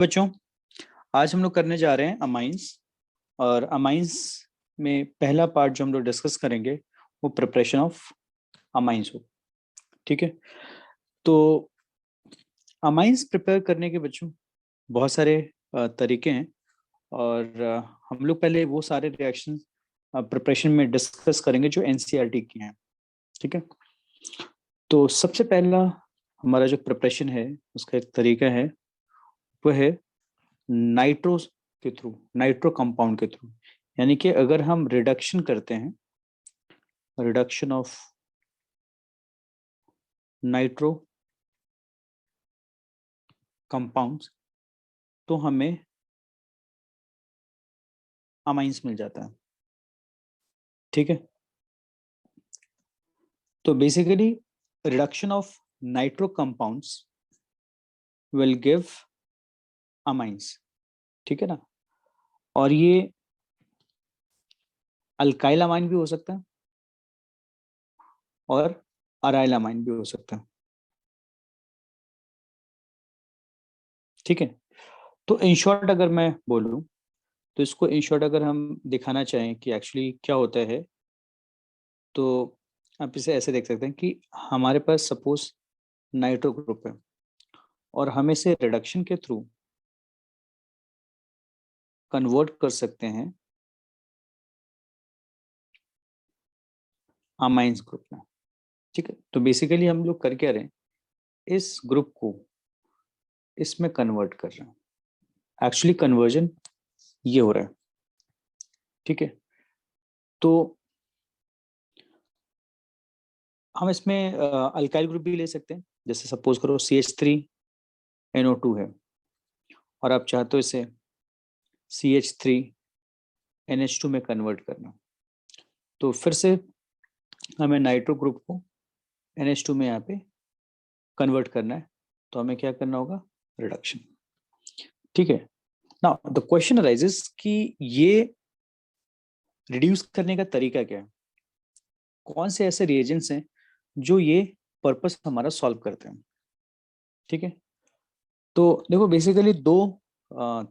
बच्चों, आज हम लोग करने जा रहे हैं अमाइंस। और अमाइंस में पहला पार्ट जो हम लोग डिस्कस करेंगे वो प्रिपरेशन ऑफ अमाइंस हो। ठीक है, तो अमाइंस प्रिपेयर करने के बच्चों बहुत सारे तरीके हैं। और हम लोग पहले वो सारे रिएक्शन प्रिपरेशन में डिस्कस करेंगे जो एनसीईआरटी की हैं। ठीक है, तो सबसे पहला हमारा जो प्रिपरेशन है उसका एक तरीका है, वो है नाइट्रो के थ्रू, नाइट्रो कंपाउंड के थ्रू। यानी कि अगर हम रिडक्शन करते हैं, रिडक्शन ऑफ नाइट्रो कंपाउंड्स, तो हमें अमाइंस मिल जाता है। ठीक है, तो basically reduction of nitro compounds will give amines. ठीक है ना, और ये अल्काइल अमाइन भी हो सकता है और अराइल अमाइन भी हो सकता है। ठीक है, तो इन शॉर्ट अगर मैं बोलूं, तो इसको इन शॉर्ट अगर हम दिखाना चाहें कि एक्चुअली क्या होता है, तो आप इसे ऐसे देख सकते हैं कि हमारे पास सपोज नाइट्रो ग्रुप है और हम इसे रिडक्शन के थ्रू कन्वर्ट कर सकते हैं अमाइंस ग्रुप में। ठीक है, तो बेसिकली हम लोग कर क्या रहे हैं, इस ग्रुप को इसमें कन्वर्ट कर रहे हैं। एक्चुअली कन्वर्जन ये हो रहा है। ठीक है, तो हम इसमें अल्काइल ग्रुप भी ले सकते हैं। जैसे सपोज करो CH3NO2 है और आप चाहते हो इसे CH3NH2 में कन्वर्ट करना, तो फिर से हमें नाइट्रो ग्रुप को NH2 में यहाँ पे कन्वर्ट करना है। तो हमें क्या करना होगा, रिडक्शन। ठीक है, नाउ द क्वेश्चन अराइजेस कि ये रिड्यूस करने का तरीका क्या है, कौन से ऐसे रिएजेंट्स हैं जो ये पर्पस हमारा सॉल्व करते हैं। ठीक है, तो देखो बेसिकली दो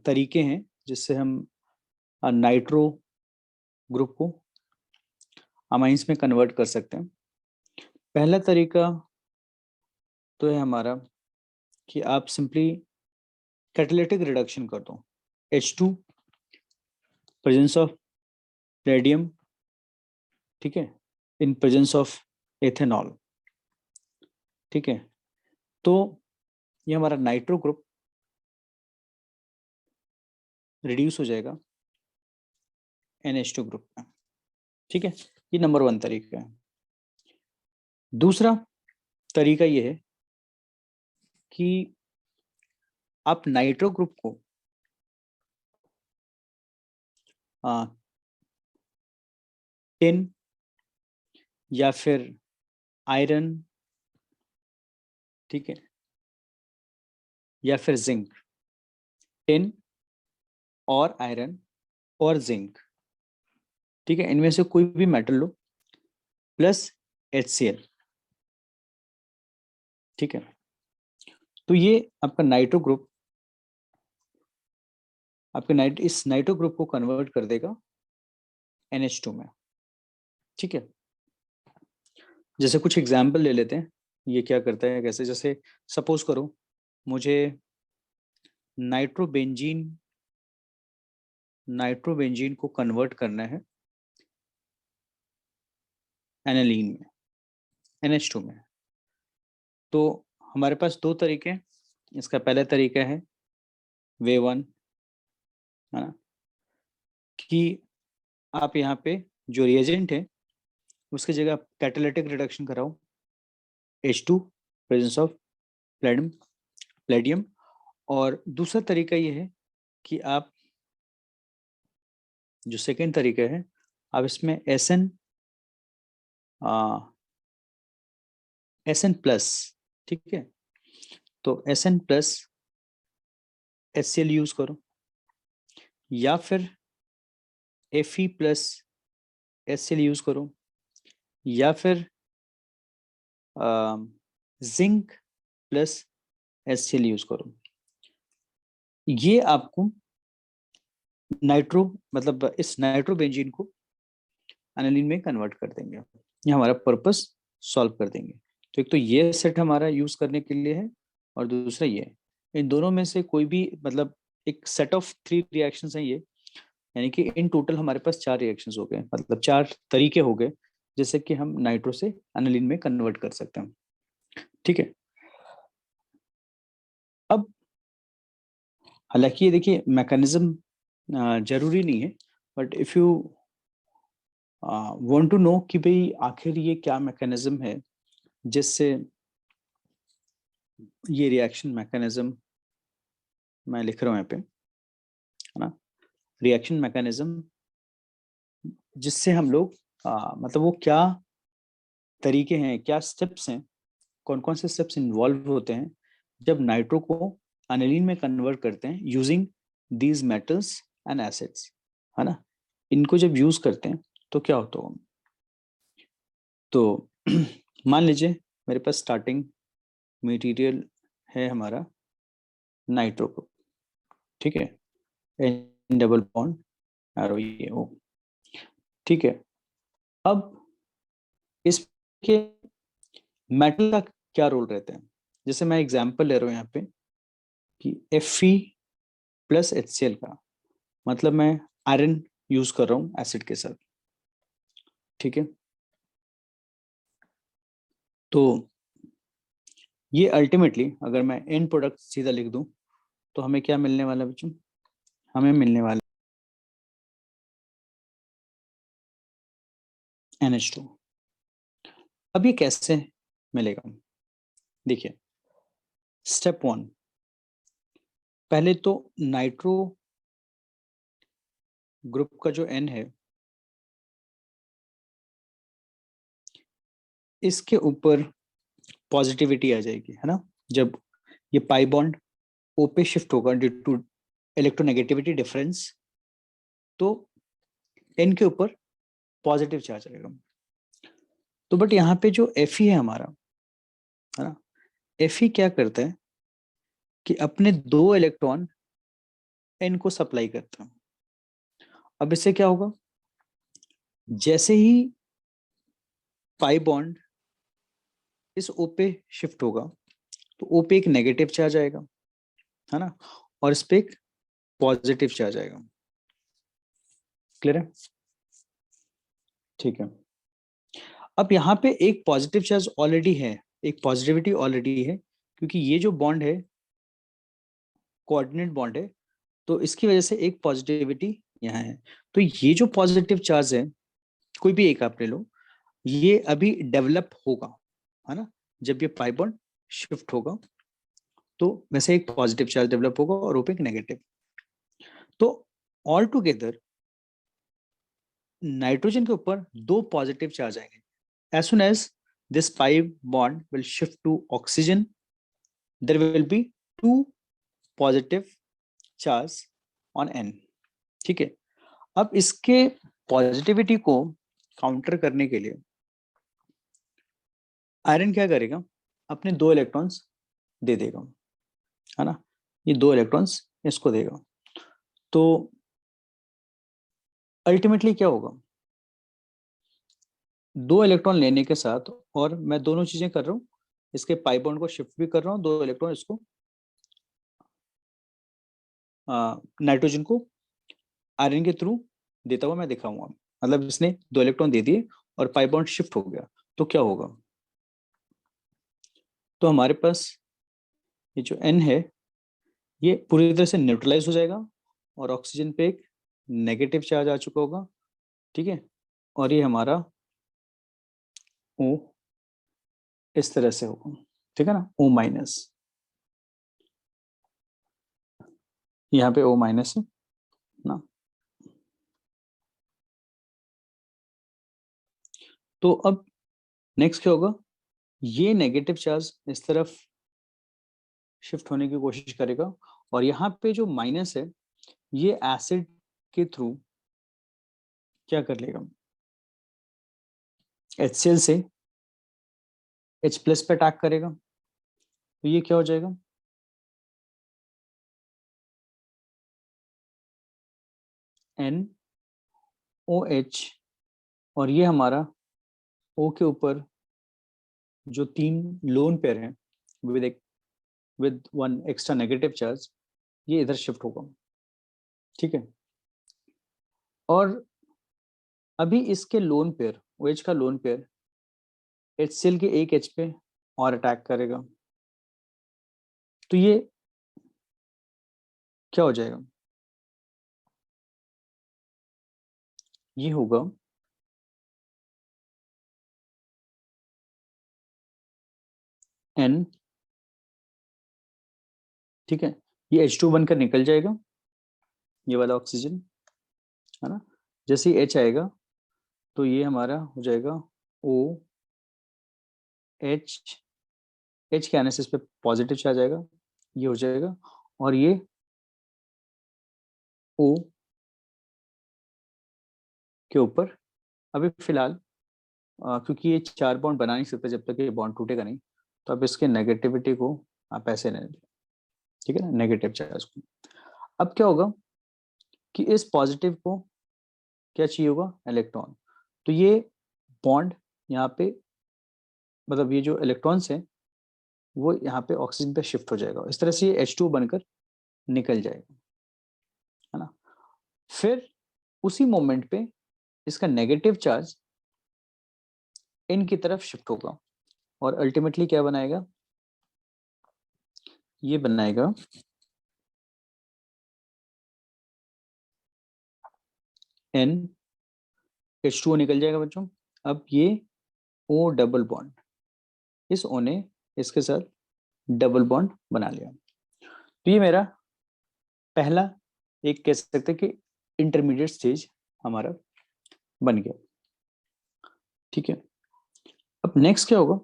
तरीके हैं जिससे हम नाइट्रो ग्रुप को अमाइंस में कन्वर्ट कर सकते हैं। पहला तरीका तो है हमारा कि आप सिंपली कैटालिटिक रिडक्शन कर दो, H2 प्रेजेंस ऑफ रेडियम, ठीक है, इन प्रेजेंस ऑफ एथेनॉल। ठीक है, तो ये हमारा नाइट्रो ग्रुप रिड्यूस हो जाएगा NH2 ग्रुप में। ठीक है, ये नंबर 1 तरीका है। दूसरा तरीका ये है कि आप नाइट्रो ग्रुप को टिन या फिर आयरन, ठीक है, या फिर जिंक, टिन और आयरन और जिंक, ठीक है, इनमें से कोई भी मेटल लो प्लस HCl। ठीक है, तो ये आपका नाइट्रो ग्रुप, आपके इस नाइट्रो ग्रुप को कन्वर्ट कर देगा NH2 में। ठीक है, जैसे कुछ एग्जाम्पल ले लेते हैं, ये क्या करता है कैसे। जैसे सपोज करो मुझे नाइट्रोबेंजीन नाइट्रोबेंजीन को कन्वर्ट करना है एनालीन में, NH2 में। तो हमारे पास दो तरीके हैं। इसका पहला तरीका है वे 1, है ना, कि आप यहाँ पे जो रिएजेंट है उसकी जगह कैटालिटिक रिडक्शन कराओ, H2 प्रेजेंस ऑफ प्लेडियम। और दूसरा तरीका ये है कि आप, जो सेकेंड तरीका है, आप इसमें SN प्लस, ठीक है, तो SN प्लस HCl यूज करो, या फिर Fe प्लस HCl यूज करो, या फिर जिंक प्लस HCl यूज करो। ये आपको नाइट्रो मतलब इस नाइट्रोबेंजीन को एनालिन में कन्वर्ट कर देंगे, ये हमारा पर्पस सॉल्व कर देंगे। तो एक तो ये सेट हमारा यूज करने के लिए है और दूसरा ये। इन दोनों में से कोई भी मतलब एक सेट ऑफ 3 रिएक्शंस हैं ये, यानी कि इन टोटल हमारे पास 4 रिएक्शंस हो गए, मतलब 4 तरीके हो गए जैसे कि हम नाइट्रो से एनालिन में कन्वर्ट कर सकते हैं। ठीक है। अब हालांकि ये देखिए मैकेनिज्म जरूरी नहीं है, but if you want to know कि भाई आखिर ये क्या मैकेनिज्म है जिससे ये रिएक्शन मैकेनिज्म मैं लिख रहा हूँ यहाँ पे, है ना, रिएक्शन मैकेनिज्म जिससे हम लोग मतलब वो क्या तरीके हैं, क्या स्टेप्स हैं, कौन कौन से स्टेप्स इन्वॉल्व होते हैं जब नाइट्रो को अनिलीन में कन्वर्ट करते हैं using these metals and acids, है ना। इनको जब यूज करते हैं तो क्या होता है, तो मान लीजिए मेरे पास स्टार्टिंग मटेरियल है हमारा नाइट्रो को, ठीक है, एन डबल बॉन्ड आर ये ओ, ठीक है। अब इसके मेटल का क्या रोल रहता है, जैसे मैं एग्जांपल ले रहा हूँ यहाँ पे कि Fe प्लस HCl का, मतलब मैं आयरन यूज कर रहा हूँ एसिड के साथ, ठीक है। तो ये अल्टीमेटली अगर मैं एंड प्रोडक्ट सीधा लिख दूं तो हमें क्या मिलने वाला बच्चों, हमें मिलने वाला NH2। अब ये कैसे मिलेगा, देखिए स्टेप 1, पहले तो नाइट्रो ग्रुप का जो N है इसके ऊपर पॉजिटिविटी आ जाएगी, है ना। जब ये पाई बॉन्ड O पे शिफ्ट होगा ड्यू टू इलेक्ट्रोनेगेटिविटी डिफरेंस, तो N के ऊपर पॉजिटिव चार्ज आएगा। तो बट यहाँ पे जो Fe है हमारा, है ना, Fe क्या करता है कि अपने 2 इलेक्ट्रॉन N को सप्लाई करता है। अब इससे क्या होगा, जैसे ही पाई बॉन्ड इस O पे शिफ्ट होगा तो O पे एक नेगेटिव चार्ज आएगा, है ना, और इस पे एक पॉजिटिव चार्ज आएगा। क्लियर है, ठीक है। अब यहाँ पे एक पॉजिटिव चार्ज ऑलरेडी है, एक पॉजिटिविटी ऑलरेडी है, क्योंकि ये जो बॉन्ड है कोऑर्डिनेट बॉन्ड है, तो इसकी वजह से एक पॉजिटिविटी यहाँ है। तो ये जो पॉजिटिव चार्ज है, कोई भी एक आप ले लो, ये अभी डेवलप होगा, है ना। जब ये पाई बॉन्ड शिफ्ट होगा तो वैसे एक पॉजिटिव चार्ज डेवलप होगा और ऊपर एक नेगेटिव। तो ऑल टुगेदर नाइट्रोजन के ऊपर 2 पॉजिटिव चार्ज आएंगे। As soon as this pi bond will shift to oxygen, there will be 2 positive charge on N, ठीक है। अब इसके पॉजिटिविटी को काउंटर करने के लिए आयरन क्या करेगा, अपने 2 इलेक्ट्रॉन्स दे देगा, है ना, ये 2 इलेक्ट्रॉन्स इसको देगा। तो अल्टीमेटली क्या होगा, 2 इलेक्ट्रॉन लेने के साथ, और मैं दोनों चीजें कर रहा हूँ, इसके पाई बॉन्ड को शिफ्ट भी कर रहा हूँ, 2 इलेक्ट्रॉन इसको नाइट्रोजन को आयरन के थ्रू देता हुआ मैं दिखाऊंगा। मतलब इसने 2 इलेक्ट्रॉन दे दिए और पाई बॉन्ड शिफ्ट हो गया, तो क्या होगा, तो हमारे पास ये जो N है ये पूरी तरह से न्यूट्रलाइज हो जाएगा और ऑक्सीजन पे एक नेगेटिव चार्ज आ चुका होगा, ठीक है। और ये हमारा O इस तरह से होगा, ठीक है ना, O माइनस, यहाँ पे O माइनस है ना। तो अब नेक्स्ट क्या होगा, ये नेगेटिव चार्ज इस तरफ शिफ्ट होने की कोशिश करेगा और यहाँ पे जो माइनस है ये एसिड के थ्रू क्या कर लेगा, HCl से H प्लस पे अटैक करेगा, तो ये क्या हो जाएगा, NOH, और ये हमारा O के ऊपर जो 3 लोन पेयर हैं with one extra negative charge, ये इधर शिफ्ट होगा। ठीक है, और अभी इसके लोन पेयर, OH का लोन पेयर HCl के एक H पे और अटैक करेगा, तो ये क्या हो जाएगा, ये होगा N, ठीक है, ये H2 बनकर निकल जाएगा, ये वाला ऑक्सीजन, है ना। जैसे ही H आएगा तो ये हमारा हो जाएगा OH, H के आने से इस पे पॉजिटिव चार्ज आएगा, ये हो जाएगा, और ये O के ऊपर अभी फिलहाल क्योंकि ये 4 बॉन्ड बना नहीं सकते जब तक ये बॉन्ड टूटेगा नहीं, तो अब इसके नेगेटिविटी को आप ऐसे नहीं, ठीक है ना, नेगेटिव चार्ज को। अब क्या होगा कि इस पॉजिटिव को क्या चाहिए होगा, इलेक्ट्रॉन, तो ये बॉन्ड यहाँ पे, मतलब ये जो इलेक्ट्रॉन्स हैं वो यहाँ पे ऑक्सीजन पे शिफ्ट हो जाएगा, इस तरह से ये H2 बनकर निकल जाएगा, है ना। फिर उसी मोमेंट पे इसका नेगेटिव चार्ज इन की तरफ शिफ्ट होगा, और अल्टीमेटली क्या बनाएगा, ये बनाएगा NH2O निकल जाएगा बच्चों। अब ये O डबल बॉन्ड, इस O ने इसके साथ डबल बॉन्ड बना लिया, तो ये मेरा पहला एक कह सकते हैं कि इंटरमीडिएट स्टेज हमारा बन गया। ठीक है, अब नेक्स्ट क्या होगा,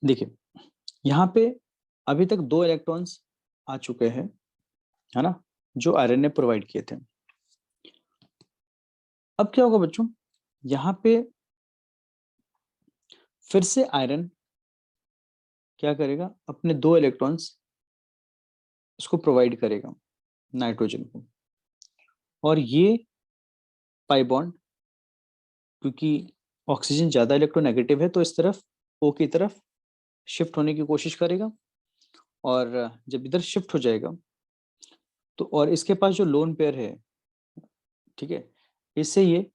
देखिए यहाँ पे अभी तक 2 इलेक्ट्रॉन्स आ चुके हैं, है ना, जो आयरन ने प्रोवाइड किए थे। अब क्या होगा बच्चों, यहाँ पे फिर से आयरन क्या करेगा, अपने 2 इलेक्ट्रॉन्स इसको प्रोवाइड करेगा नाइट्रोजन को, और ये पाई बॉन्ड, क्योंकि ऑक्सीजन ज्यादा इलेक्ट्रोनेगेटिव है तो इस तरफ O की तरफ शिफ्ट होने की कोशिश करेगा, और जब इधर शिफ्ट हो जाएगा तो, और इसके पास जो लोन पेयर है, ठीक है, इससे ये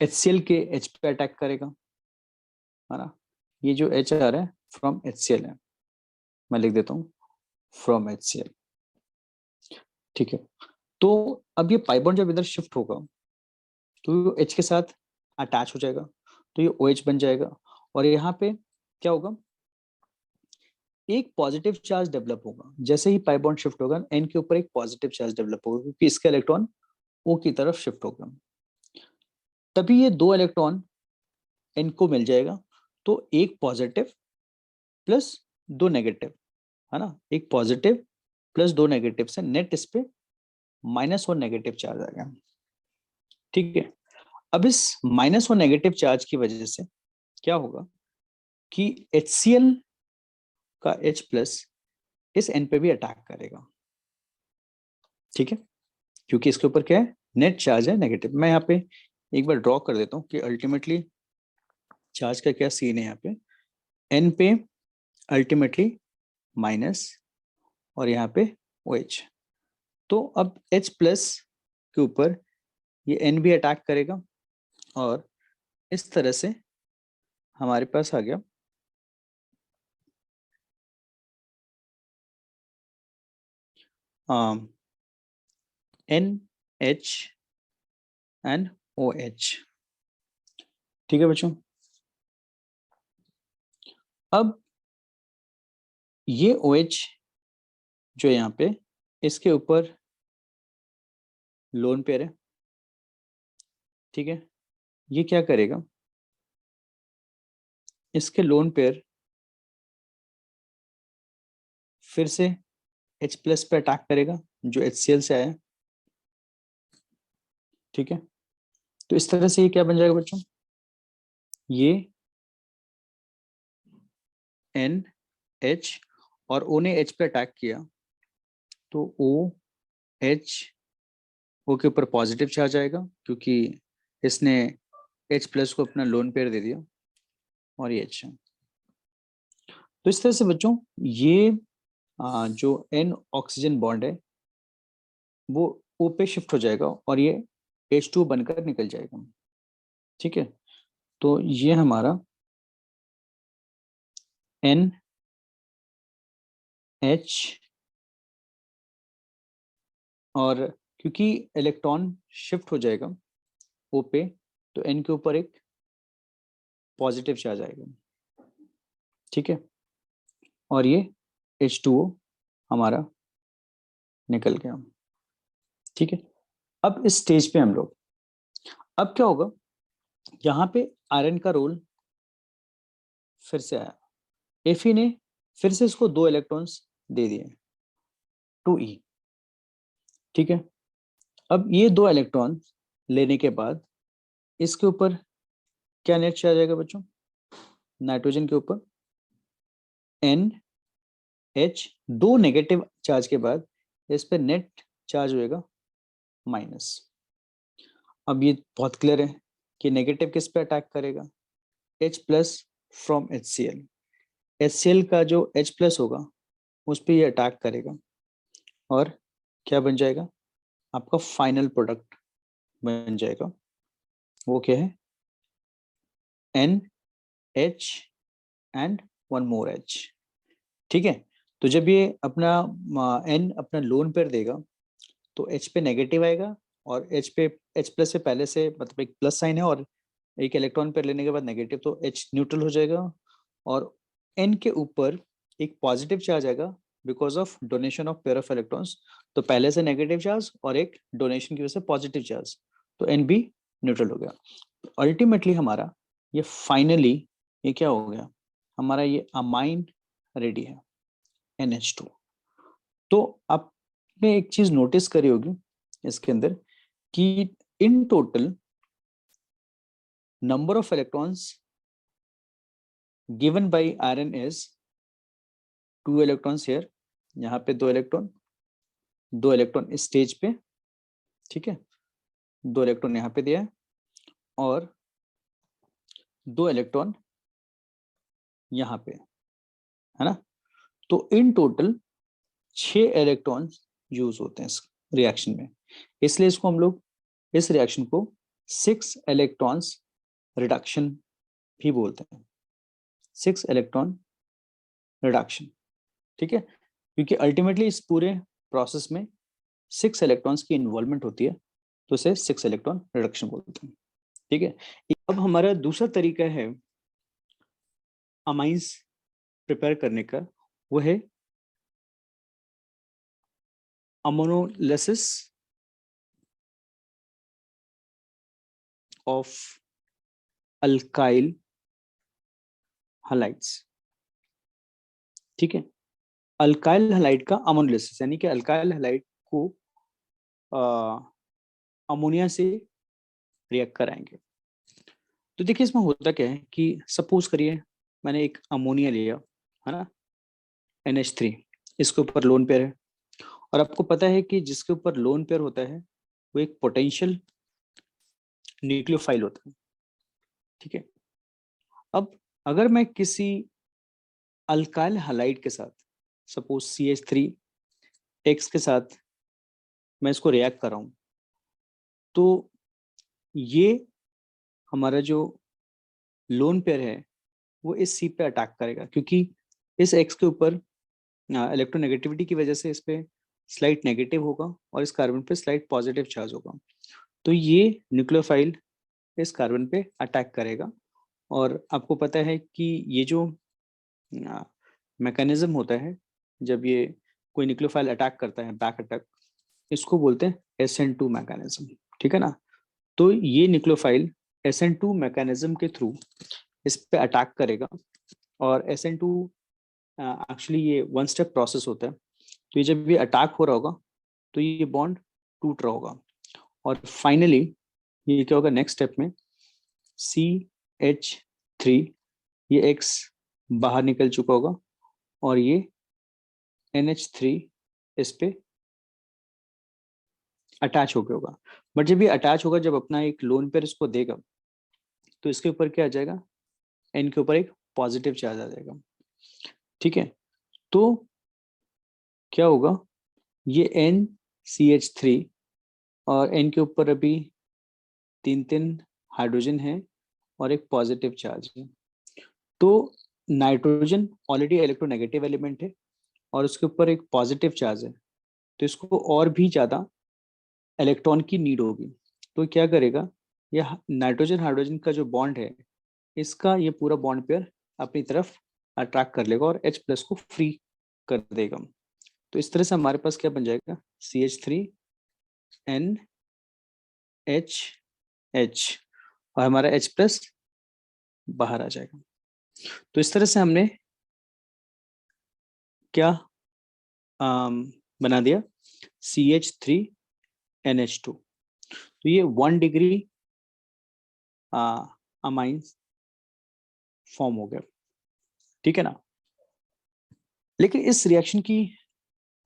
HCl के H पे अटैक करेगा, है ना। ये जो H आ रहा है फ्रॉम HCl है, मैं लिख देता हूँ फ्रॉम HCl। ठीक है, तो अब ये पाई बॉन्ड जब इधर शिफ्ट होगा तो H के साथ अटैच हो जाएगा, तो ये OH बन जाएगा, और यहाँ पे क्या होगा, एक पॉजिटिव चार्ज डेवलप होगा, जैसे ही पाई बॉन्ड शिफ्ट होगा N के ऊपर एक पॉजिटिव चार्ज डेवलप होगा, क्योंकि इसका इलेक्ट्रॉन O की तरफ शिफ्ट होगा, तभी ये 2 इलेक्ट्रॉन N को मिल जाएगा, तो एक पॉजिटिव प्लस 2 नेगेटिव, है ना, एक पॉजिटिव प्लस 2 नेगेटिव से नेट इस पे -1 नेगेटिव चार्ज आ गया। ठीक है, अब इस -1 नेगेटिव चार्ज की वजह से क्या होगा कि HCl का H प्लस इस N पे भी अटैक करेगा, ठीक है, क्योंकि इसके ऊपर क्या है, नेट चार्ज है नेगेटिव। मैं यहाँ पे एक बार ड्रॉ कर देता हूँ कि अल्टीमेटली चार्ज का क्या सीन है, यहाँ पे N पे अल्टीमेटली माइनस, और यहाँ पे OH, तो अब H प्लस के ऊपर ये N भी अटैक करेगा, और इस तरह से हमारे पास आ गया NH एंड OH। ठीक है बच्चों, अब ये OH जो यहाँ पे इसके ऊपर लोन पेयर है, ठीक है, ये क्या करेगा, इसके लोन पेयर फिर से H प्लस पे अटैक करेगा जो HCl से आया, ठीक है, तो इस तरह से ये क्या बन जाएगा बच्चों, ये NH, और O ने H पे अटैक किया, तो OH, O के ऊपर पॉजिटिव चार्ज आएगा क्योंकि इसने H प्लस को अपना लोन पेयर दे दिया, और ये H है। तो इस तरह से बच्चों ये जो N ऑक्सीजन बॉन्ड है वो O पे शिफ्ट हो जाएगा और ये H2 बनकर निकल जाएगा। ठीक है, तो ये हमारा NH और क्योंकि इलेक्ट्रॉन शिफ्ट हो जाएगा O पे, तो N के ऊपर एक पॉजिटिव चार्ज आएगा। ठीक है, और ये H2O हमारा निकल गया। ठीक है, अब इस स्टेज पे हम लोग, अब क्या होगा, यहाँ पे आयरन का रोल फिर से आया। Fe ने फिर से इसको 2 इलेक्ट्रॉन्स दे दिए 2E। ठीक है, अब ये 2 इलेक्ट्रॉन लेने के बाद इसके ऊपर क्या नेट चार्ज आएगा बच्चों? नाइट्रोजन के ऊपर NH, 2 नेगेटिव चार्ज के बाद इस पे नेट चार्ज होएगा माइनस। अब ये बहुत क्लियर है कि नेगेटिव किस पे अटैक करेगा? H plus from HCl। HCl का जो H प्लस होगा उस पे ये अटैक करेगा और क्या बन जाएगा? आपका फाइनल प्रोडक्ट बन जाएगा। वो क्या है? NH and 1 more H। ठीक है, तो जब ये अपना N अपना लोन पेयर देगा तो H पे नेगेटिव आएगा और H पे H प्लस से पहले से मतलब एक प्लस साइन है और एक इलेक्ट्रॉन पेयर लेने के बाद नेगेटिव, तो H न्यूट्रल हो जाएगा और N के ऊपर एक पॉजिटिव चार्ज आएगा because of donation of pair of electrons. तो पहले से नेगेटिव चार्ज और एक डोनेशन की वजह से पॉजिटिव चार्ज, तो N भी न्यूट्रल हो गया। अल्टीमेटली हमारा ये फाइनली ये क्या हो गया? हमारा ये अमाइन रेडी है NH2। तो आपने एक चीज नोटिस करी होगी इसके अंदर कि in total number of electrons given by iron is 2 electrons here, यहाँ पे 2 इलेक्ट्रॉन इस स्टेज पे। ठीक है, 2 इलेक्ट्रॉन यहाँ पे दिया है और 2 इलेक्ट्रॉन यहाँ पे, है ना? तो इन टोटल 6 इलेक्ट्रॉन्स यूज होते हैं इस रिएक्शन में, इसलिए इसको हम लोग इस रिएक्शन को 6 इलेक्ट्रॉन्स रिडक्शन भी बोलते हैं। 6 इलेक्ट्रॉन रिडक्शन। ठीक है, क्योंकि अल्टीमेटली इस पूरे प्रोसेस में 6 इलेक्ट्रॉन्स की इन्वॉल्वमेंट होती है, तो इसे 6 इलेक्ट्रॉन रिडक्शन बोलते हैं। ठीक है, अब हमारा दूसरा तरीका है अमाइंस प्रिपेयर करने का, वो है अमोनोलिसिस ऑफ अल्काइल हलाइड्स। ठीक है, अल्काइल हलाइड का अमोनोलिसिस यानी कि अल्काइल हलाइड को अमोनिया से रिएक्ट कराएंगे। तो देखिए इसमें होता क्या है कि सपोज करिए मैंने एक अमोनिया लिया, है ना, NH3, इसके ऊपर लोन पेयर है और आपको पता है कि जिसके ऊपर लोन पेयर होता है वो एक पोटेंशियल न्यूक्लियोफाइल होता है। ठीक है, अब अगर मैं किसी अल्काइल हलाइड के साथ सपोज CH3X के साथ मैं इसको रिएक्ट कर रहा हूं, तो ये हमारा जो लोन पेयर है वो इस C पे अटैक करेगा क्योंकि इस X के ऊपर इलेक्ट्रोनेगेटिविटी की वजह से इस पे स्लाइट नेगेटिव होगा और इस कार्बन पे स्लाइट पॉजिटिव चार्ज होगा। तो ये न्यूक्लियोफाइल इस कार्बन पे अटैक करेगा और आपको पता है कि ये जो मैकेनिज्म होता है जब ये कोई न्यूक्लियोफाइल अटैक करता है, बैक अटैक, इसको बोलते हैं SN2 मैकेनिज्म। ठीक है ना, तो ये न्यूक्लियोफाइल SN2 मैकेनिज्म के थ्रू इस पे अटैक करेगा और SN2 एक्चुअली ये 1 स्टेप प्रोसेस होता है। तो ये जब ये अटैक हो रहा होगा तो ये बॉन्ड टूट रहा होगा और फाइनली ये क्या होगा, नेक्स्ट स्टेप में CH3, ये X बाहर निकल चुका होगा और ये NH3 इस पे अटैच होके होगा। बट जब ये अटैच होगा, जब अपना एक लोन पेयर इसको देगा, तो इसके ऊपर क्या आ जाएगा, एन के ऊपर एक पॉजिटिव चार्ज आ जाएगा। ठीक है, तो क्या होगा, ये एन सी एच थ्री और एन के ऊपर अभी 3 हाइड्रोजन है और एक पॉजिटिव चार्ज है। तो नाइट्रोजन ऑलरेडी इलेक्ट्रोनेगेटिव एलिमेंट है और उसके ऊपर एक पॉजिटिव चार्ज है, तो इसको और भी ज्यादा इलेक्ट्रॉन की नीड होगी। तो क्या करेगा, यह नाइट्रोजन हाइड्रोजन का जो बॉन्ड है, इसका ये पूरा बॉन्ड पेयर अपनी तरफ अट्रैक्ट कर लेगा और H प्लस को फ्री कर देगा। तो इस तरह से हमारे पास क्या बन जाएगा, CH3NH और हमारा H प्लस बाहर आ जाएगा। तो इस तरह से हमने क्या बना दिया, CH3NH2। तो ये 1 डिग्री अमाइन फॉर्म हो गया। ठीक है ना। लेकिन इस रिएक्शन की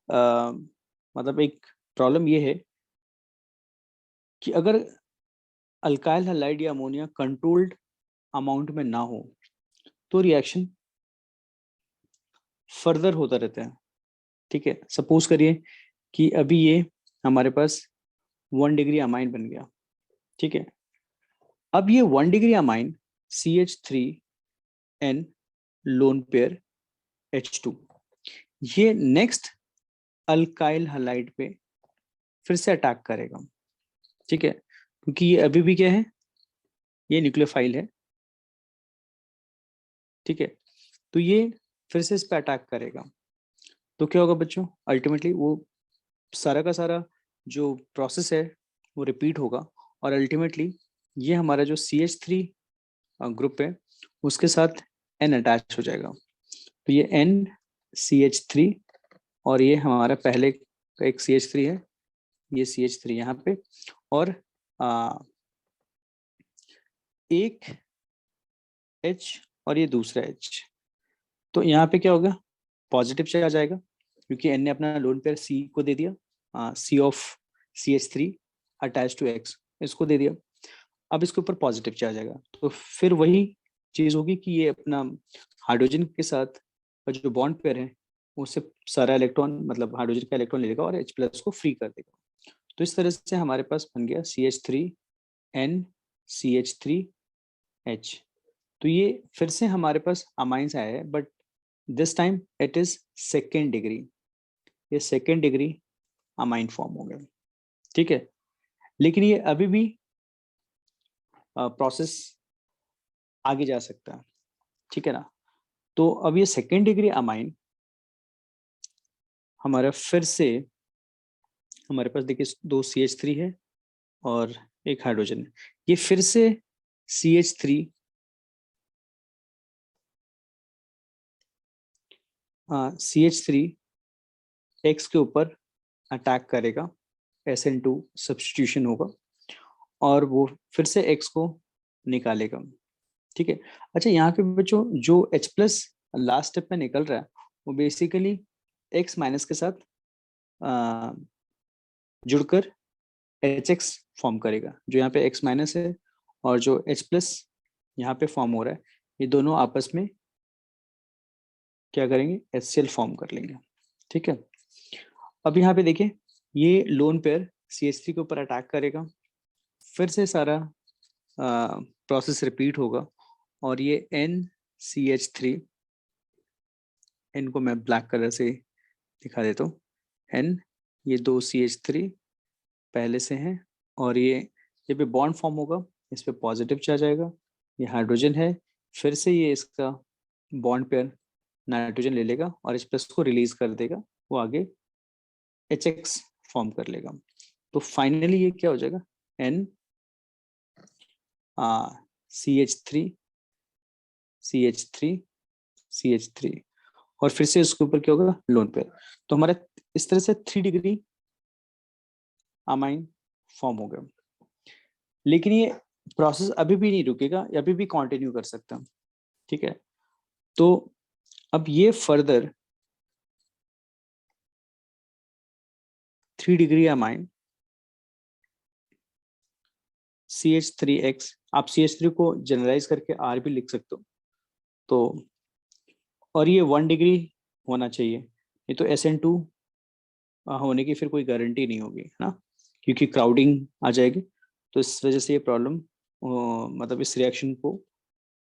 मतलब एक प्रॉब्लम ये है कि अगर अल्काइल हैलाइड या अमोनिया कंट्रोल्ड अमाउंट में ना हो, तो रिएक्शन फर्दर होता रहता है। ठीक है, सपोज करिए कि अभी ये हमारे पास 1 डिग्री अमाइन बन गया। ठीक है, अब ये 1 degree amine CH3N lone pair H2, ये नेक्स्ट अल्काइल हैलाइड पे फिर से अटैक करेगा। ठीक है, क्योंकि ये अभी भी क्या है, ये न्यूक्लियोफाइल है। ठीक है, तो ये फिर से इस पे अटैक करेगा। तो क्या होगा बच्चों, अल्टीमेटली वो सारा का सारा जो प्रोसेस है वो रिपीट होगा और अल्टीमेटली ये हमारा जो CH3 ग्रुप है उसके साथ N अटैच हो जाएगा। तो ये NCH3 और ये हमारा पहले का एक CH3 है, ये CH3 यहाँ पे, और एक H और ये दूसरा H। तो यहाँ पे क्या होगा, पॉजिटिव चार्ज आएगा क्योंकि N ने अपना लोन पेयर C को दे दिया, C of CH3 attach to X इसको दे दिया। अब इसके ऊपर पॉजिटिव चार्ज आएगा, तो फिर वही चीज होगी कि ये अपना हाइड्रोजन के साथ का जो बॉन्ड पेयर है उससे सारा इलेक्ट्रॉन, मतलब हाइड्रोजन का इलेक्ट्रॉन ले लेगा और H प्लस को फ्री कर देगा। तो इस तरह से हमारे पास बन गया CH3N CH3H। तो ये फिर से हमारे पास अमाइंस आया है, but this time it is second degree, ये सेकेंड डिग्री अमाइन फॉर्म हो गया। ठीक है, लेकिन ये अभी भी प्रोसेस आगे जा सकता है। ठीक है ना। तो अब ये सेकेंड डिग्री अमाइन हमारा फिर से, हमारे पास देखिए 2 CH3 है और एक हाइड्रोजन है, ये फिर से CH3 CH3 X के ऊपर अटैक करेगा, SN2 सब्स्टिट्यूशन होगा और वो फिर से X को निकालेगा। ठीक है, अच्छा यहाँ पे बच्चों जो H प्लस लास्ट स्टेप में निकल रहा है वो बेसिकली X माइनस के साथ जुड़कर HX फॉर्म करेगा। जो यहाँ पे X माइनस है और जो H प्लस यहाँ पे फॉर्म हो रहा है, ये दोनों आपस में क्या करेंगे, HCl फॉर्म कर लेंगे। ठीक है, अब यहाँ पे देखिए ये लोन पेयर CH3 के ऊपर अटैक करेगा, फिर से सारा प्रोसेस रिपीट होगा और ये NCH3, इनको मैं ब्लैक कलर से दिखा देता हूँ, N, ये 2 CH3 पहले से हैं और ये पे बॉन्ड फॉर्म होगा, इस पे पॉजिटिव चार्ज आएगा, ये हाइड्रोजन है, फिर से ये इसका बॉन्ड पेयर नाइट्रोजन ले लेगा और H प्लस को रिलीज कर देगा, वो आगे HX फॉर्म कर लेगा। तो फाइनली ये क्या हो जाएगा, N CH3 CH3 CH3 और फिर से इसके ऊपर क्या होगा, लोन पेयर। तो हमारा इस तरह से 3 डिग्री अमाइन फॉर्म हो गया। लेकिन ये प्रोसेस अभी भी नहीं रुकेगा, अभी भी कंटिन्यू कर सकता है। ठीक है, तो अब ये फर्दर 3 डिग्री अमाइन CH3X, आप CH3 को जनरलाइज करके R भी लिख सकते हो। तो और ये 1 डिग्री होना चाहिए, ये तो SN2 होने की फिर कोई गारंटी नहीं होगी, है ना, क्योंकि क्राउडिंग आ जाएगी। तो इस वजह से ये प्रॉब्लम, मतलब इस रिएक्शन को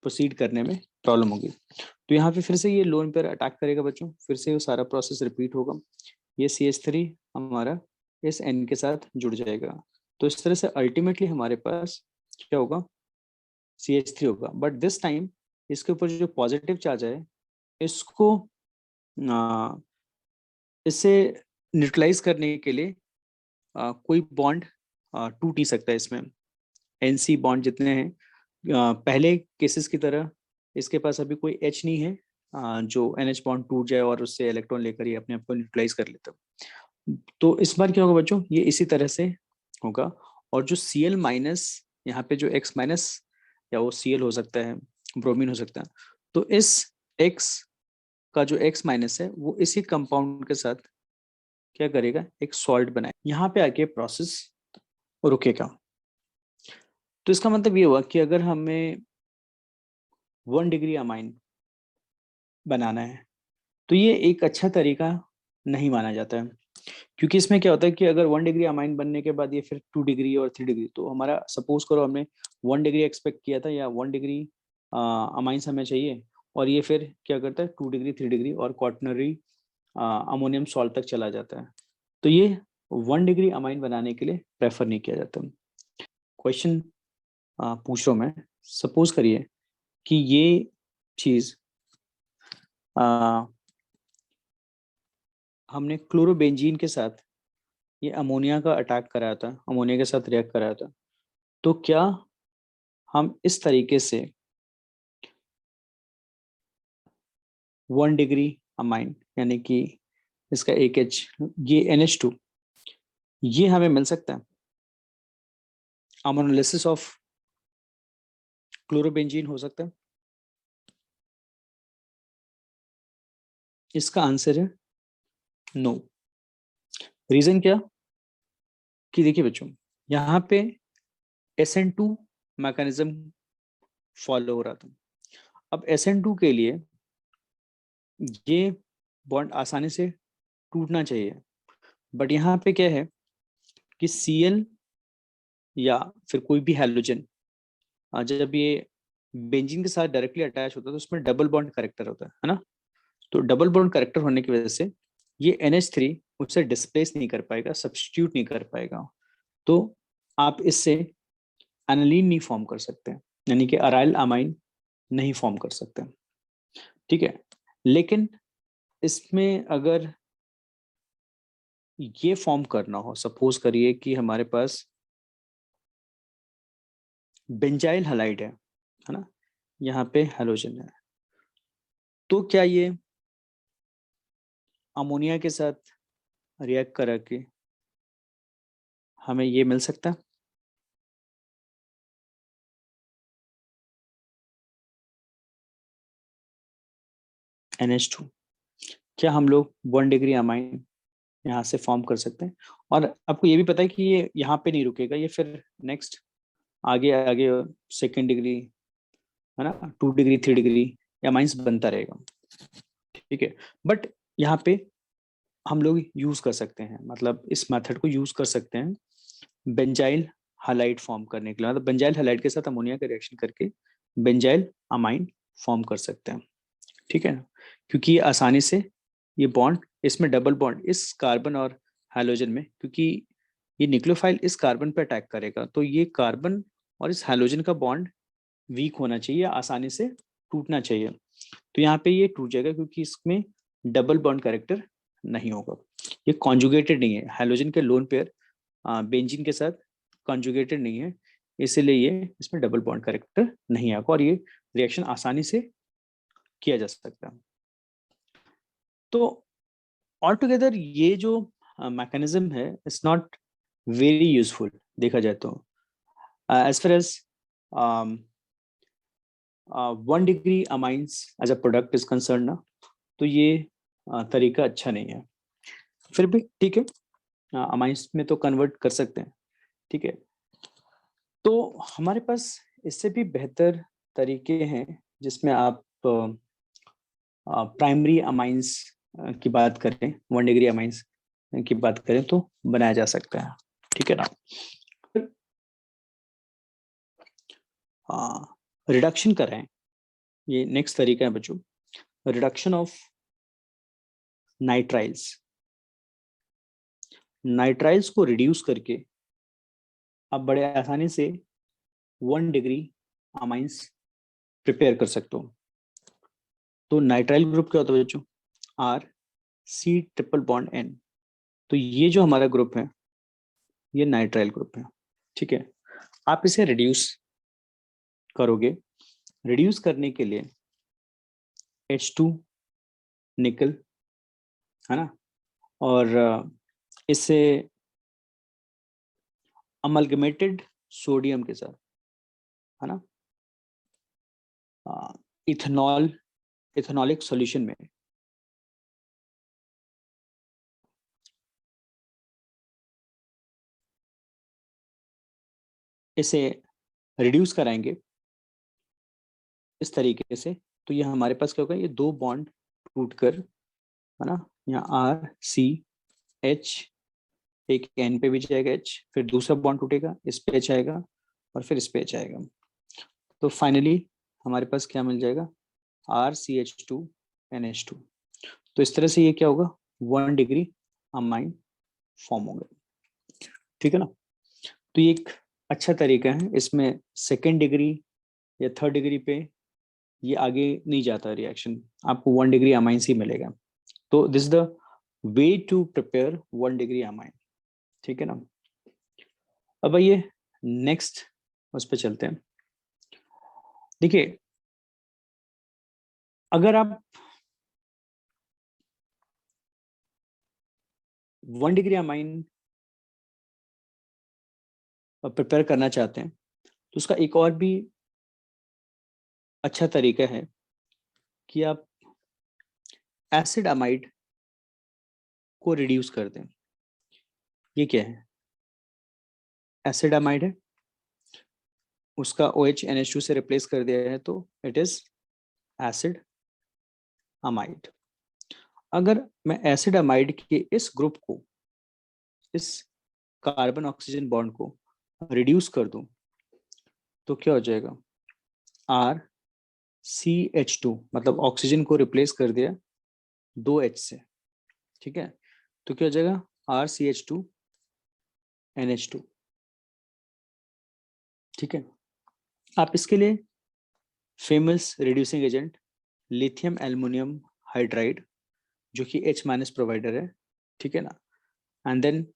प्रोसीड करने में प्रॉब्लम होगी। तो यहाँ पे फिर से ये लोन पेयर अटैक करेगा बच्चों, फिर से वो सारा प्रोसेस रिपीट होगा। ये CH3 हमारा इस N के साथ जुड़ जाएगा। तो इस तरह से अल्टीमेटली हमारे पास क्या होगा, CH3 होगा। बट दिस टाइम इसके ऊपर जो पॉजिटिव चार्ज है, इसको इससे न्यूट्रलाइज करने के लिए कोई बॉन्ड टूट ही सकता है इसमें। NC बॉन्ड जितने हैं, पहले केसेस की तरह इसके पास अभी कोई H नहीं है जो NH बॉन्ड टूट जाए और उससे इलेक्ट्रॉन लेकर ये अपने आप को न्यूट्रलाइज कर लेता। तो इस बार क्या होगा बच्चों, ये इसी तरह से होगा। और जो Cl माइनस यहाँ पे जो X माइनस, या वो Cl हो सकता है, ब्रोमीन हो सकता है, तो इस X का जो X माइनस है वो इसी कंपाउंड के साथ क्या करेगा, एक सॉल्ट बनाए, यहाँ पे आके प्रोसेस रुकेगा। तो इसका मतलब ये हुआ कि अगर हमें 1 डिग्री अमाइन बनाना है तो ये एक अच्छा तरीका नहीं माना जाता है, क्योंकि इसमें क्या होता है कि अगर 1 डिग्री अमाइन बनने के बाद ये फिर 2 डिग्री और 3 डिग्री, तो हमारा सपोज करो हमने 1 डिग्री एक्सपेक्ट किया था या 1 डिग्री अमाइंस हमें चाहिए, और ये फिर क्या करता है 2 डिग्री 3 डिग्री और क्वाटनरी अमोनियम सॉल्ट तक चला जाता है। तो ये 1 डिग्री अमाइन बनाने के लिए प्रेफर नहीं किया जाता। क्वेश्चन पूछ रहा हूँ मैं, सपोज करिए कि ये चीज हमने क्लोरोबेंजीन के साथ ये अमोनिया का अटैक कराया था, अमोनिया के साथ रिएक्ट कराया था, तो क्या हम इस तरीके से 1 डिग्री अमाइन, यानी कि इसका एक H, ये NH2, ये हमें मिल सकता है अमोनोलिसिस ऑफ क्लोरोबेंजीन हो सकता है? इसका आंसर है नो। रीजन क्या, कि देखिए बच्चों, यहाँ पे SN2 मैकेनिज्म फॉलो हो रहा था। अब SN2 के लिए ये बॉन्ड आसानी से टूटना चाहिए, बट यहाँ पे क्या है कि Cl या फिर कोई भी हैलोजन जब ये बेंजीन के साथ डायरेक्टली अटैच होता है तो उसमें डबल बॉन्ड करेक्टर होता है ना। तो डबल बॉन्ड करेक्टर होने की वजह से ये NH3 उससे डिस्प्लेस नहीं कर पाएगा, सब्स्टिट्यूट नहीं कर पाएगा। तो आप इससे एनालीन नहीं फॉर्म कर सकते, यानी कि अराइल अमाइन नहीं फॉर्म कर सकते, ठीक है। लेकिन इसमें अगर ये फॉर्म करना हो, सपोज करिए कि हमारे पास बेंजाइल हैलाइड है ना, यहाँ पे हैलोजन है, तो क्या ये अमोनिया के साथ रिएक्ट करा के हमें ये मिल सकता है? NH2, क्या हम लोग 1 डिग्री अमाइन यहाँ से फॉर्म कर सकते हैं? और आपको ये भी पता है कि ये यहाँ पे नहीं रुकेगा, ये फिर नेक्स्ट आगे आगे 2nd डिग्री, है ना, 2 डिग्री 3 डिग्री अमाइंस बनता रहेगा, ठीक है। बट यहाँ पे हम लोग यूज कर सकते हैं, मतलब इस मेथड को यूज कर सकते हैं बेंजाइल हालाइड फॉर्म करने के लिए, मतलब बेंजाइल हालाइड के साथ अमोनिया का रिएक्शन करके बेंजाइल अमाइन फॉर्म कर सकते हैं, ठीक है ना, क्योंकि ये आसानी से ये बॉन्ड, इसमें डबल बॉन्ड इस कार्बन और हाइड्रोजन में, क्योंकि ये न्यूक्लियोफाइल इस कार्बन पे अटैक करेगा, तो ये कार्बन और इस हाइड्रोजन का बॉन्ड वीक होना चाहिए, आसानी से टूटना चाहिए। तो यहाँ पे ये टूट जाएगा क्योंकि इसमें डबल बॉन्ड कैरेक्टर नहीं होगा, ये कॉन्जुगेटेड नहीं है, हाइड्रोजन के लोन पेयर बेंजीन के साथ कॉन्जुगेटेड नहीं है, इसीलिए ये इसमें डबल बॉन्ड कैरेक्टर नहीं आएगा और ये रिएक्शन आसानी से किया जा सकता है। तो ऑल टुगेदर ये जो मैकेनिज्म है इट्स नॉट वेरी यूजफुल देखा जाए तो, as far as 1 degree amines as a product is concern ना, तो ये तरीका अच्छा नहीं है। फिर भी ठीक है, अमाइंस में तो कन्वर्ट कर सकते हैं, ठीक है। तो हमारे पास इससे भी बेहतर तरीके हैं जिसमें आप प्राइमरी अमाइंस की बात करें, 1 डिग्री अमाइंस की बात करें तो बनाया जा सकता है, ठीक है ना। रिडक्शन करें, ये नेक्स्ट तरीका है बच्चों, रिडक्शन ऑफ नाइट्राइल्स। नाइट्राइल्स को रिड्यूस करके आप बड़े आसानी से 1 डिग्री अमाइंस प्रिपेयर कर सकते हो। तो नाइट्राइल ग्रुप क्या होता है बच्चों, R C triple bond N। तो ये जो हमारा ग्रुप है ये नाइट्राइल ग्रुप है, ठीक है। आप इसे रिड्यूस करोगे, रिड्यूस करने के लिए H2 निकल, है ना, और इससे अमलगमेटेड सोडियम के साथ, है ना, इथेनॉल, इथेनॉलिक सॉल्यूशन में इसे रिड्यूस कराएंगे इस तरीके से। तो ये हमारे पास क्या होगा, ये 2 बॉन्ड टूट कर, है ना, यहाँ RCH, एक N पे भी जाएगा H, फिर दूसरा बॉन्ड टूटेगा, इस पे H आएगा और फिर इस पे H आएगा। तो फाइनली हमारे पास क्या मिल जाएगा, RCH2NH2। तो इस तरह से ये क्या होगा, 1 डिग्री अमाइन फॉर्म होगा, ठीक है ना। तो ये एक अच्छा तरीका है, इसमें 2nd डिग्री या 3rd डिग्री पे ये आगे नहीं जाता रिएक्शन, आपको 1 डिग्री अमाइन ही मिलेगा। तो this the way to prepare 1 degree amine, ठीक है ना। अब आइए नेक्स्ट उस पर चलते हैं। देखिए, अगर आप 1 डिग्री अमाइन प्रिपेयर करना चाहते हैं तो उसका एक और भी अच्छा तरीका है कि आप एसिड अमाइड को रिड्यूस कर दें। ये क्या है, एसिड अमाइड है, उसका OH NH2 से रिप्लेस कर दिया है तो इट इज एसिड अमाइड। अगर मैं एसिड अमाइड के इस ग्रुप को, इस कार्बन ऑक्सीजन बॉन्ड को रिड्यूस कर दूं तो क्या हो जाएगा, RCH2, मतलब ऑक्सीजन को रिप्लेस कर दिया 2H से, ठीक है। तो क्या हो जाएगा, RCH2NH2, ठीक है। आप इसके लिए famous reducing agent lithium aluminium hydride, जो कि H- प्रोवाइडर है, ठीक है ना, एंड देन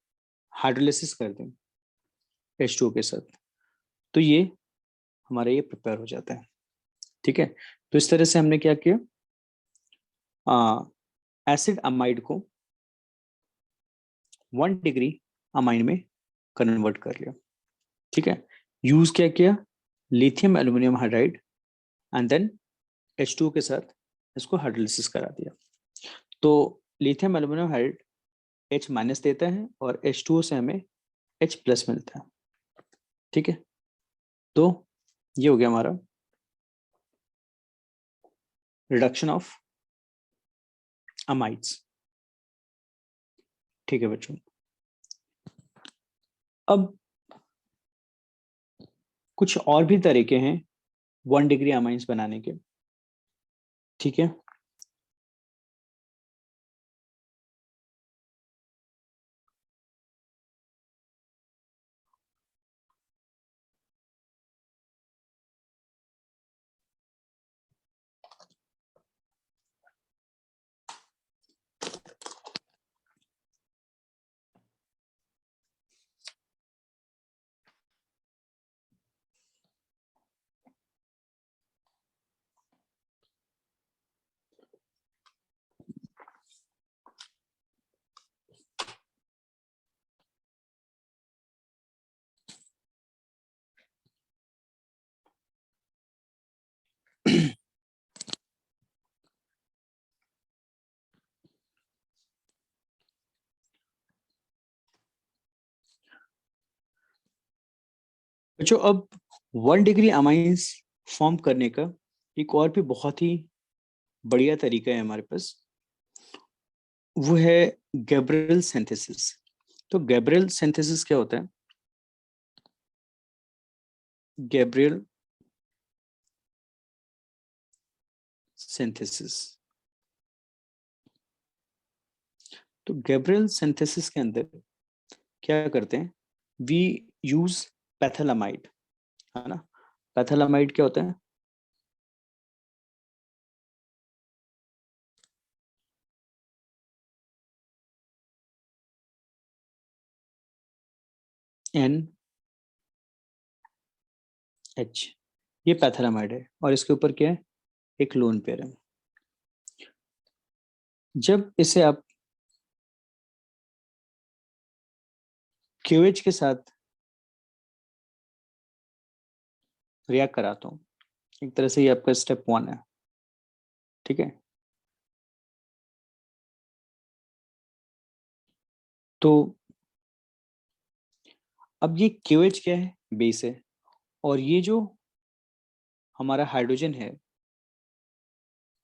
हाइड्रोलिसिस कर दें H2O के साथ, तो ये हमारा ये प्रिपेयर हो जाता है, ठीक है। तो इस तरह से हमने क्या किया, एसिड अमाइड को 1 डिग्री अमाइन में कन्वर्ट कर लिया, ठीक है। यूज क्या किया, lithium aluminium hydride and then H2O के साथ इसको हाइड्रोलिसिस करा दिया। तो लिथियम एल्युमिनियम हाइड्राइड H- देता है और H2O से हमें H+ मिलता है, ठीक है। तो ये हो गया हमारा रिडक्शन ऑफ अमाइड्स, ठीक है बच्चों। अब कुछ और भी तरीके हैं 1 डिग्री अमाइंस बनाने के, ठीक है। बच्चों अब 1 डिग्री अमाइंस फॉर्म करने का एक और भी बहुत ही बढ़िया तरीका है हमारे पास, वो है गैब्रियल सिंथेसिस। तो गैब्रियल सिंथेसिस क्या होता है? गैब्रियल सिंथेसिस, तो गैब्रियल सिंथेसिस के अंदर क्या करते हैं? वी यूज पैथेलामाइड, है ना। पैथेलामाइड क्या होता है? NH, ये पैथेलामाइड है और इसके ऊपर क्या है? एक लोन पेयर है। जब इसे आप क्यूएच के साथ रिएक्ट कराता हूँ, एक तरह से ये आपका स्टेप 1 है, ठीक है। तो अब ये क्यूएच क्या है? बेस है, और ये जो हमारा हाइड्रोजन है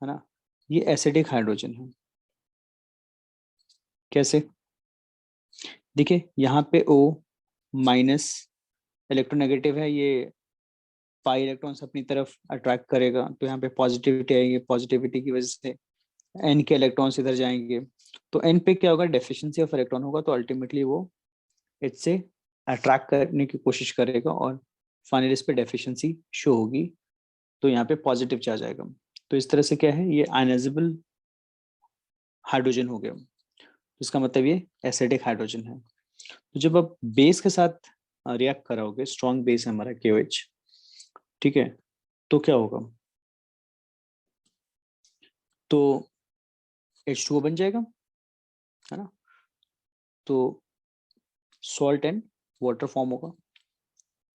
ना, ये एसिडिक हाइड्रोजन है। कैसे? देखिए यहाँ पे O माइनस इलेक्ट्रोनेगेटिव है, ये पाई इलेक्ट्रॉन्स अपनी तरफ अट्रैक्ट करेगा, तो यहाँ पे पॉजिटिविटी आएगी, पॉजिटिविटी की वजह से N के इलेक्ट्रॉन्स इधर जाएंगे, तो N पे क्या होगा? डेफिशिएंसी ऑफ इलेक्ट्रॉन होगा, तो अल्टीमेटली वो इससे अट्रैक्ट करने की कोशिश करेगा और फाइनली इस पे डेफिशिएंसी शो होगी, तो यहाँ पे पॉजिटिव चार्ज आएगा। तो इस तरह से क्या है? ये आयनाइजेबल हाइड्रोजन हो गया, इसका मतलब ये एसिडिक हाइड्रोजन है। तो जब आप बेस के साथ रिएक्ट कराओगे, स्ट्रॉन्ग बेस है हमारा KOH, ठीक है, तो क्या होगा? तो H2O बन जाएगा, है ना। तो सॉल्ट एंड वाटर फॉर्म होगा,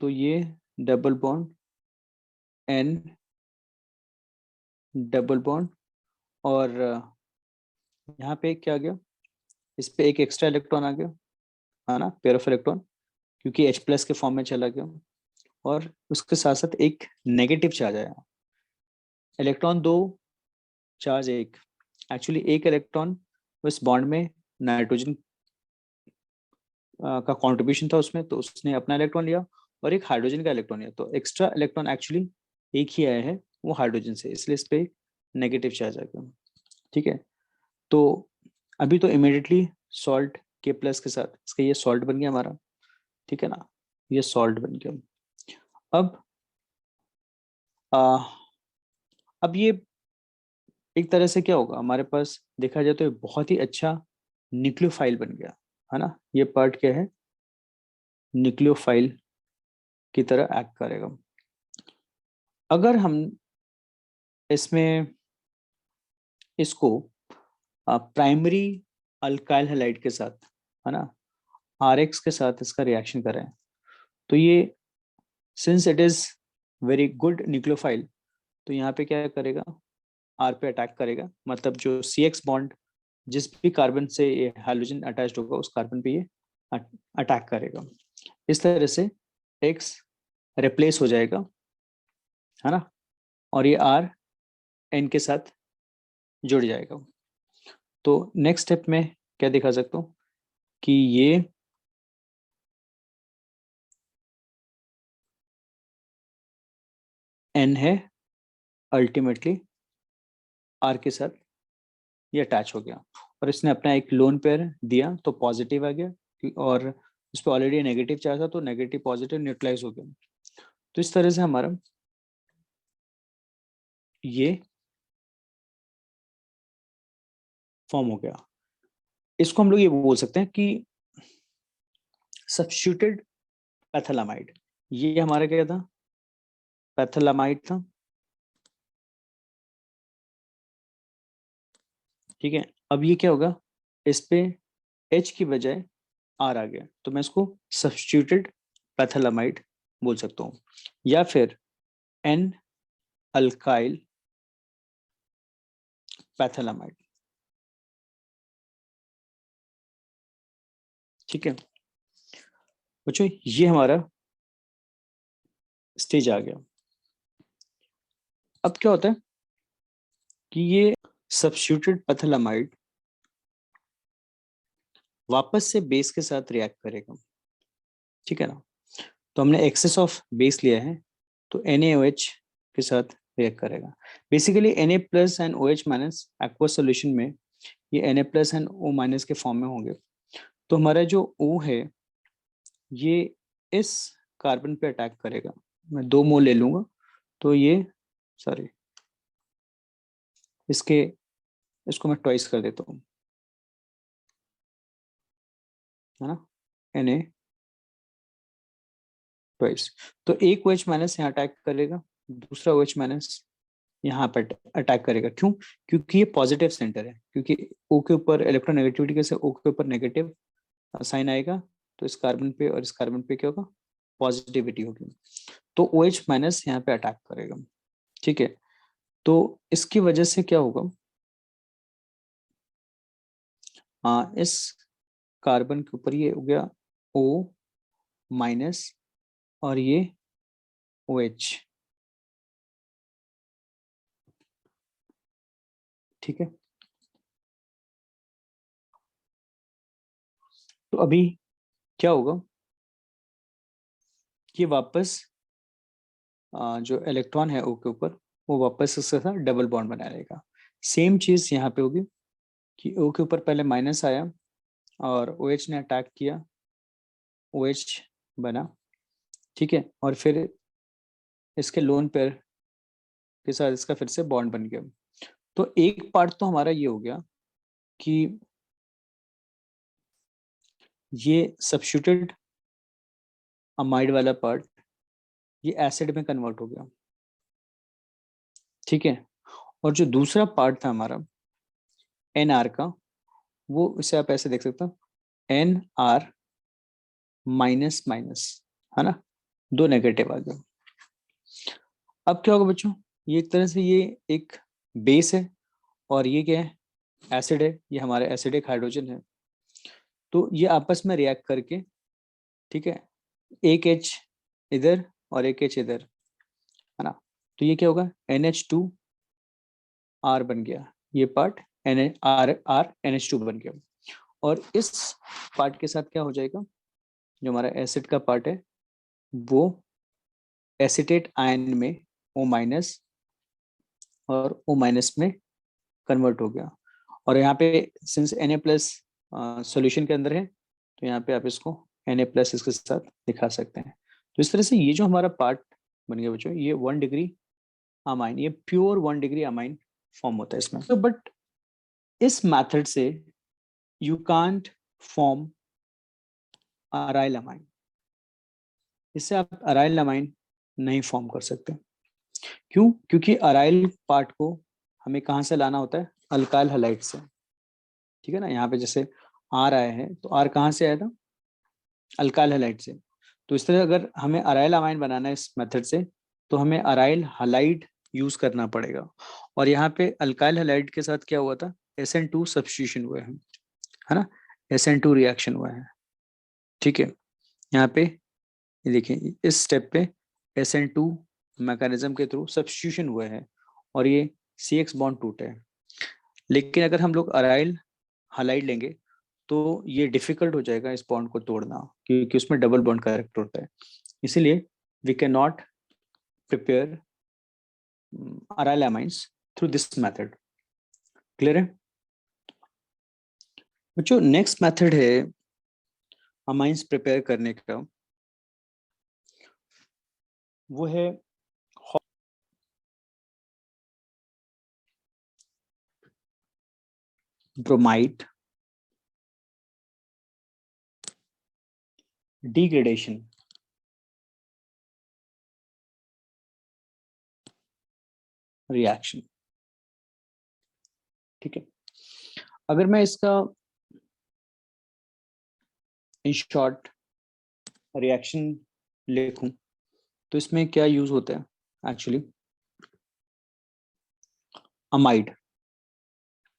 तो ये double bond N, double bond, और यहाँ पे क्या आ गया? इस पे एक एक्स्ट्रा इलेक्ट्रॉन आ गया, है ना, पेयर ऑफ इलेक्ट्रॉन, क्योंकि H+ के फॉर्म में चला गया, और उसके साथ साथ एक नेगेटिव चार्ज आया। इलेक्ट्रॉन दो, चार्ज एक, एक्चुअली एक इलेक्ट्रॉन उस बॉन्ड में नाइट्रोजन का कंट्रीब्यूशन था उसमें, तो उसने अपना इलेक्ट्रॉन लिया, और एक हाइड्रोजन का इलेक्ट्रॉन लिया, तो एक्स्ट्रा इलेक्ट्रॉन एक्चुअली एक ही आया है, वो हाइड्रोजन से, इसलिए इस पे नेगेटिव चार्ज आ गया, ठीक है। तो अभी तो इमिडिएटली सॉल्ट K+ के साथ इसका ये सॉल्ट बन गया हमारा, ठीक है ना, ये सॉल्ट बन गया। अब आ, अब ये एक तरह से क्या होगा हमारे पास? देखा जाए तो ये बहुत ही अच्छा न्यूक्लियोफाइल बन गया, है ना। ये पार्ट क्या है? न्यूक्लियोफाइल की तरह एक्ट करेगा। अगर हम इसमें इसको प्राइमरी अल्काइल हैलाइड के साथ, है ना, RX के साथ इसका रिएक्शन करें, तो ये since it is very good nucleophile, तो यहाँ पे क्या करेगा? R पे अटैक करेगा, मतलब जो CX बॉन्ड जिस भी कार्बन से ये हाइड्रोजन अटैच्ड होगा उस कार्बन पे ये अटैक करेगा। इस तरह से X रिप्लेस हो जाएगा, है ना, और ये R N के साथ जुड़ जाएगा। तो नेक्स्ट स्टेप में क्या दिखा सकता हूँ कि ये N है, अल्टीमेटली R के साथ ये अटैच हो गया, और इसने अपना एक लोन पेयर दिया, तो पॉजिटिव आ गया, और उस पर ऑलरेडी नेगेटिव चार्ज था, तो नेगेटिव पॉजिटिव न्यूट्रलाइज हो गया। तो इस तरह से हमारा ये फॉर्म हो गया। इसको हम लोग ये बोल सकते हैं कि सब्स्टिट्यूटेड पैथेलामाइड। ये हमारा क्या था? पैथेलामाइड था, ठीक है। अब ये क्या होगा? इस पे H की बजाय R आ गया, तो मैं इसको सब्स्टिट्यूटेड पैथेलामाइड बोल सकता हूँ, या फिर N अल्काइल पैथेलामाइड, ठीक है। बच्चों ये हमारा स्टेज आ गया। अब क्या होता है कि ये सब्स्टिट्यूटेड पथलमाइड वापस से बेस के साथ रिएक्ट करेगा, ठीक है ना। तो हमने एक्सेस ऑफ बेस लिया है, तो NaOH के साथ रिएक्ट करेगा। Basically Na plus and OH minus aqueous solution में ये Na plus and O minus के फॉर्म में होंगे। तो हमारा जो O है ये इस कार्बन पे अटैक करेगा। मैं 2 मोल ले लूंगा, तो ये सॉरी इसको मैं ट्वाइस कर देता हूँ, है ना, Na ट्वाइस। तो एक OH माइनस यहाँ अटैक करेगा, दूसरा OH माइनस यहाँ पर अटैक करेगा। क्यों? क्योंकि ये पॉजिटिव सेंटर है, क्योंकि O के ऊपर इलेक्ट्रोनेगेटिविटी के से O के ऊपर नेगेटिव साइन आएगा, तो इस कार्बन पे और इस कार्बन पे क्या होगा, पॉजिटिविटी होगी। तो OH माइनस यहाँ पे अटैक करेगा, ठीक है। तो इसकी वजह से क्या होगा, इस कार्बन के ऊपर ये हो गया O माइनस और ये OH, ठीक है। तो अभी क्या होगा कि वापस जो इलेक्ट्रॉन है O के ऊपर वो वापस इसके साथ डबल बॉन्ड बना लेगा। सेम चीज यहाँ पे होगी कि O के ऊपर पहले माइनस आया और OH ने अटैक किया, OH बना, ठीक है, और फिर इसके लोन पेयर के साथ इसका फिर से बॉन्ड बन गया। तो एक पार्ट तो हमारा ये हो गया कि ये सब्स्टिट्यूटेड अमाइड वाला पार्ट ये एसिड में कन्वर्ट हो गया, ठीक है। और जो दूसरा पार्ट था हमारा NR का, वो इसे आप ऐसे देख सकते हो, NR माइनस माइनस, है ना, 2 नेगेटिव आ गया। अब क्या होगा बच्चों, ये एक तरह से ये एक बेस है और ये क्या है, एसिड है, ये हमारा एसिडिक हाइड्रोजन है। तो ये आपस में रिएक्ट करके, ठीक है, एक H इधर और एक H इधर, है ना। तो ये क्या होगा, NH2R बन गया, ये पार्ट NH2 बन गया। और इस पार्ट के साथ क्या हो जाएगा, जो हमारा एसिड का पार्ट है वो एसिटेट आयन में O माइनस और O माइनस में कन्वर्ट हो गया। और यहाँ पे सिंस Na प्लस सोल्यूशन के अंदर है, तो यहाँ पे आप इसको Na प्लस इसके साथ दिखा सकते हैं। तो इस तरह से ये जो हमारा पार्ट बन गया बच्चों, ये 1 डिग्री अमाइन, ये प्योर 1 डिग्री अमाइन फॉर्म होता है इसमें। तो बट इस मेथड से you can't form aryl amine, इससे आप अराइल अमाइन नहीं फॉर्म कर सकते। क्यों? क्योंकि अराइल पार्ट को हमें कहाँ से लाना होता है, अल्काइल हैलाइड से, ठीक है ना। यहाँ पे जैसे R आया है, तो R कहाँ से आया था, अल्काइल हैलाइड से। तो इस तरह अगर हमें अराइल अमाइन बनाना है इस मेथड से, तो हमें अराइल हैलाइड यूज करना पड़ेगा। और यहाँ पे अल्काइल हैलाइड के साथ क्या हुआ था, SN2 सब्स्टिट्यूशन हुआ है ना, SN2 रिएक्शन हुआ है, ठीक है। यहाँ पे ये देखिए, इस स्टेप पे SN2 मैकेनिज्म के थ्रू सब्स्टिट्यूशन हुआ है और ये CX बॉन्ड टूटा है। लेकिन अगर हम लोग अराइल हैलाइड लेंगे तो ये डिफिकल्ट हो जाएगा इस बॉन्ड को तोड़ना, क्योंकि उसमें डबल बॉन्ड कैरेक्टर होता है। इसीलिए we can not prepare aryl amines through this method. Clear है बच्चों? नेक्स्ट मेथड है अमाइंस प्रिपेयर करने का, वो है ब्रोमाइड डिग्रेडेशन रिएक्शन, ठीक है। अगर मैं इसका इन शॉर्ट रिएक्शन लिखूं, तो इसमें क्या यूज होता है एक्चुअली, अमाइड,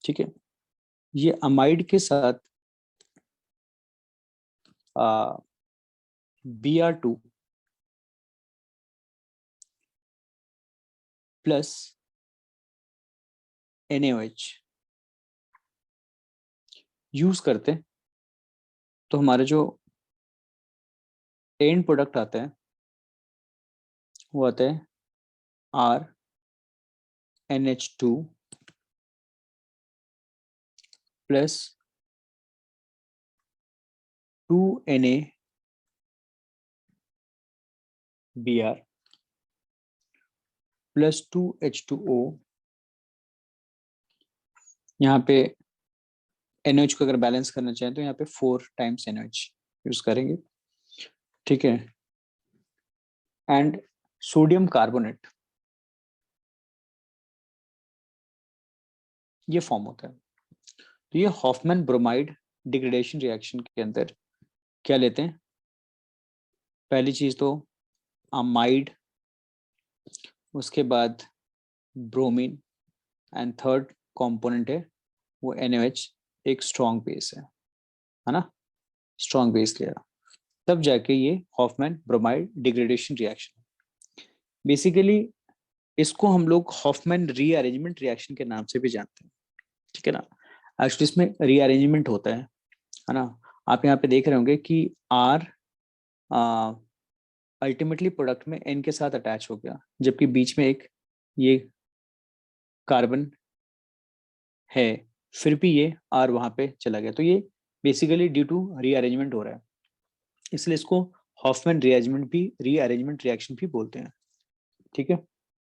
ठीक है। ये अमाइड के साथ Br2 प्लस NaOH यूज करते हैं तो हमारे जो एंड प्रोडक्ट आता है वो आता है RNH2 plus 2NaBr plus 2H2O। यहाँ पे NaOH को अगर बैलेंस करना चाहें तो यहाँ पे 4 टाइम्स NaOH यूज करेंगे, ठीक है। एंड सोडियम कार्बोनेट ये फॉर्म होता है। तो ये हॉफमैन ब्रोमाइड डिग्रेडेशन रिएक्शन के अंदर क्या लेते हैं, पहली चीज तो अमाइड, उसके बाद ब्रोमीन एंड थर्ड कंपोनेंट है वो NaOH, एक स्ट्रॉन्ग बेस है ना, स्ट्रॉन्ग बेस लिया, तब जाके ये Hoffmann bromide degradation reaction. Basically इसको हम लोग हॉफमैन रीअरेंजमेंट रिएक्शन के नाम से भी जानते हैं, ठीक है ना। एक्चुअली इसमें रीअरेंजमेंट होता है ना। आप यहाँ पे देख रहे होंगे कि R अल्टीमेटली प्रोडक्ट में N के साथ अटैच हो गया, जबकि बीच में एक ये कार्बन है, फिर भी ये R वहां पे चला गया। तो ये बेसिकली ड्यू टू रीअरेंजमेंट हो रहा है, इसलिए इसको हॉफमैन रीअरेंजमेंट रिएक्शन भी बोलते हैं, ठीक है।